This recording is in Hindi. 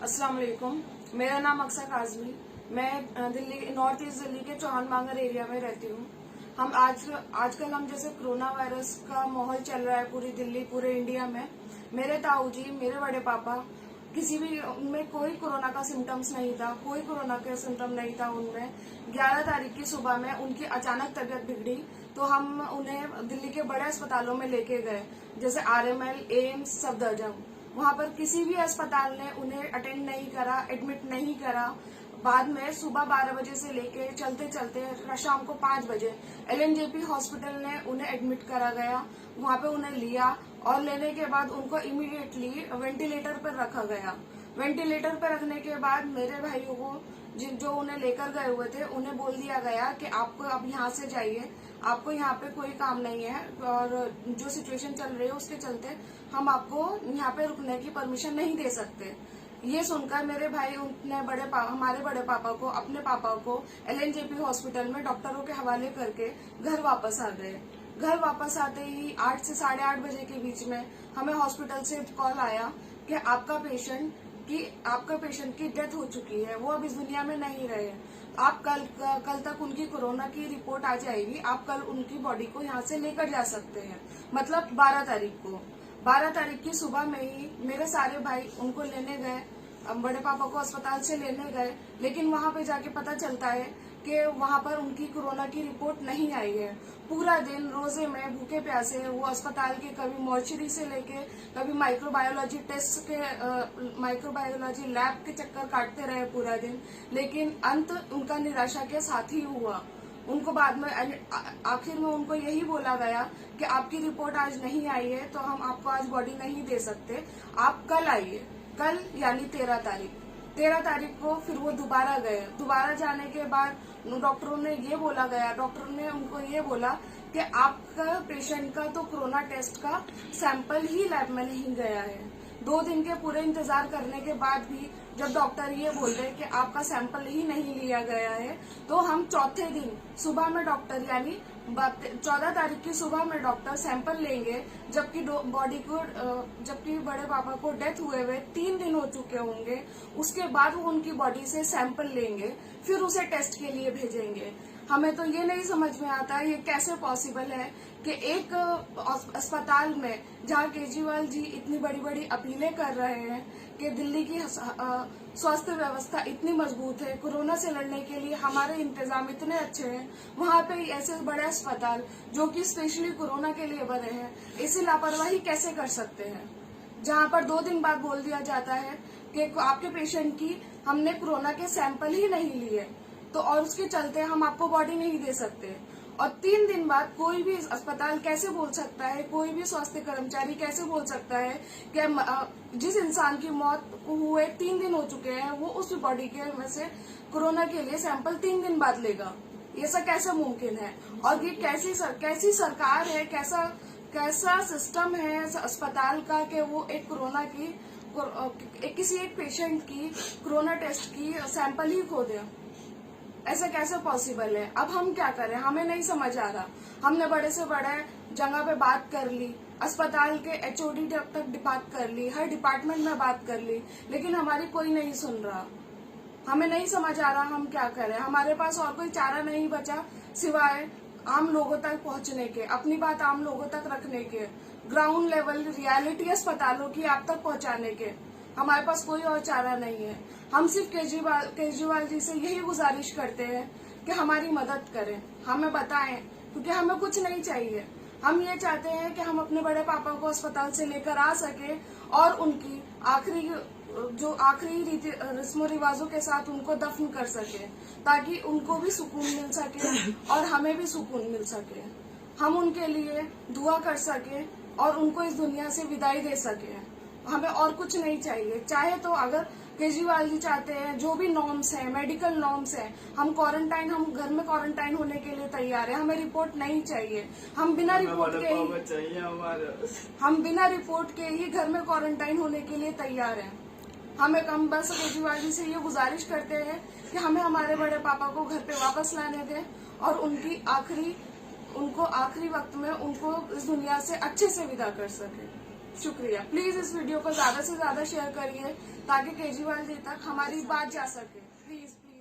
अस्सलाम वालेकुम। मेरा नाम अक्सर काजमी। मैं दिल्ली नॉर्थ ईस्ट दिल्ली के चौहान बांगर एरिया में रहती हूँ। हम आजकल हम जैसे कोरोना वायरस का माहौल चल रहा है पूरी दिल्ली पूरे इंडिया में। मेरे ताऊ जी, मेरे बड़े पापा, किसी भी उनमें कोई कोरोना का सिम्टम्स नहीं था, कोई कोरोना का सिम्टम नहीं था उनमें। 11 तारीख की सुबह में उनकी अचानक तबीयत बिगड़ी तो हम उन्हें दिल्ली के बड़े अस्पतालों में लेके गए, जैसे RML, एम्स, सफदरजंग। वहां पर किसी भी अस्पताल ने उन्हें अटेंड नहीं करा, एडमिट नहीं करा। बाद में सुबह 12 बजे से लेके चलते चलते शाम को 5 बजे LNJP हॉस्पिटल ने उन्हें एडमिट करा गया। वहां पे उन्हें लिया और लेने के बाद उनको इमीडिएटली वेंटिलेटर पर रखा गया। वेंटिलेटर पर रखने के बाद मेरे भाइयों को जो उन्हें लेकर गए हुए थे उन्हें बोल दिया गया कि आपको अब यहाँ से जाइए, आपको यहाँ पे कोई काम नहीं है और जो सिचुएशन चल रही है उसके चलते हम आपको यहाँ पे रुकने की परमिशन नहीं दे सकते। ये सुनकर मेरे भाई हमारे बड़े पापा को, अपने पापा को LNJP हॉस्पिटल में डॉक्टरों के हवाले करके घर वापस आ गए। घर वापस आते ही 8 से 8:30 बजे के बीच में हमें हॉस्पिटल से कॉल आया कि आपका पेशेंट की डेथ हो चुकी है, वो अब इस दुनिया में नहीं रहे। आप कल तक उनकी कोरोना की रिपोर्ट आ जाएगी, आप कल उनकी बॉडी को यहाँ से लेकर जा सकते हैं, मतलब 12 तारीख को। 12 तारीख की सुबह में ही मेरे सारे भाई उनको लेने गए, बड़े पापा को अस्पताल से लेने गए, लेकिन वहां पे जाके पता चलता है कि वहां पर उनकी कोरोना की रिपोर्ट नहीं आई है। पूरा दिन रोजे में भूखे प्यासे वो अस्पताल के कभी मॉर्चरी से लेके कभी माइक्रोबायोलॉजी लैब के चक्कर काटते रहे पूरा दिन, लेकिन अंत उनका निराशा के साथ ही हुआ। उनको बाद में आखिर में उनको यही बोला गया कि आपकी रिपोर्ट आज नहीं आई है तो हम आपको आज बॉडी नहीं दे सकते, आप कल आइए। कल यानी 13 तारीख को फिर वो दोबारा गए। दोबारा जाने के बाद डॉक्टरों ने उनको ये बोला कि आपका पेशेंट का तो कोरोना टेस्ट का सैंपल ही लैब में नहीं गया है। 2 दिन के पूरे इंतजार करने के बाद भी जब डॉक्टर ये बोल रहे कि आपका सैंपल ही नहीं लिया गया है, तो हम चौथे दिन सुबह में डॉक्टर यानी 14 तारीख की सुबह में डॉक्टर सैंपल लेंगे, जबकि जबकि बड़े पापा को डेथ हुए 3 दिन हो चुके होंगे। उसके बाद वो उनकी बॉडी से सैंपल लेंगे, फिर उसे टेस्ट के लिए भेजेंगे। हमें तो ये नहीं समझ में आता ये कैसे पॉसिबल है कि एक अस्पताल में जहां केजरीवाल जी इतनी बड़ी बड़ी अपीलें कर रहे हैं कि दिल्ली की स्वास्थ्य व्यवस्था इतनी मजबूत है, कोरोना से लड़ने के लिए हमारे इंतजाम इतने अच्छे हैं, वहां पे ऐसे बड़े अस्पताल जो कि स्पेशली कोरोना के लिए बने हैं, ऐसी लापरवाही कैसे कर सकते हैं। जहां पर 2 दिन बाद बोल दिया जाता है कि आपके पेशेंट की हमने कोरोना के सैंपल ही नहीं लिए तो और उसके चलते हम आपको बॉडी नहीं दे सकते। और 3 दिन बाद कोई भी अस्पताल कैसे बोल सकता है, कोई भी स्वास्थ्य कर्मचारी कैसे बोल सकता है कि जिस इंसान की मौत हुए 3 दिन हो चुके हैं वो उस बॉडी के में से कोरोना के लिए सैंपल 3 दिन बाद लेगा, ये सब कैसे मुमकिन है। और ये कैसी सरकार है, कैसा सिस्टम है अस्पताल का कि वो एक कोरोना की किसी एक पेशेंट की कोरोना टेस्ट की सैंपल ही खो दे। ऐसा कैसे पॉसिबल है। अब हम क्या करें, हमें नहीं समझ आ रहा। हमने बड़े से बड़े जगह पे बात कर ली, अस्पताल के HOD तक बात कर ली, हर डिपार्टमेंट में बात कर ली, लेकिन हमारी कोई नहीं सुन रहा। हमें नहीं समझ आ रहा हम क्या करें। हमारे पास और कोई चारा नहीं बचा सिवाय आम लोगों तक पहुंचने के, अपनी बात आम लोगों तक रखने के, ग्राउंड लेवल रियलिटी अस्पतालों की आप तक पहुंचाने के। हमारे पास कोई और चारा नहीं है। हम सिर्फ केजरीवाल जी से यही गुजारिश करते हैं कि हमारी मदद करें, हमें बताएं, क्योंकि हमें कुछ नहीं चाहिए। हम ये चाहते हैं कि हम अपने बड़े पापा को अस्पताल से लेकर आ सके और उनकी आखिरी रस्मों रिवाजों के साथ उनको दफन कर सके, ताकि उनको भी सुकून मिल सके और हमें भी सुकून मिल सके। हम उनके लिए दुआ कर सके और उनको इस दुनिया से विदाई दे सके। हमें और कुछ नहीं चाहिए। चाहे तो अगर केजरीवाल जी चाहते हैं, जो भी नॉर्म्स हैं, मेडिकल नॉर्म्स हैं, हम घर में क्वारंटाइन होने के लिए तैयार हैं। हमें रिपोर्ट नहीं चाहिए, हम बिना रिपोर्ट के ही घर में क्वारंटाइन होने के लिए तैयार हैं। हम बस केजरीवाल जी से ये गुजारिश करते हैं कि हमें हमारे बड़े पापा को घर पे वापस लाने दें और उनको आखिरी वक्त में उनको इस दुनिया से अच्छे से विदा कर सके। शुक्रिया। प्लीज इस वीडियो को ज्यादा से ज्यादा शेयर करिए ताकि केजरीवाल जी तक हमारी बात जा सके। Please please.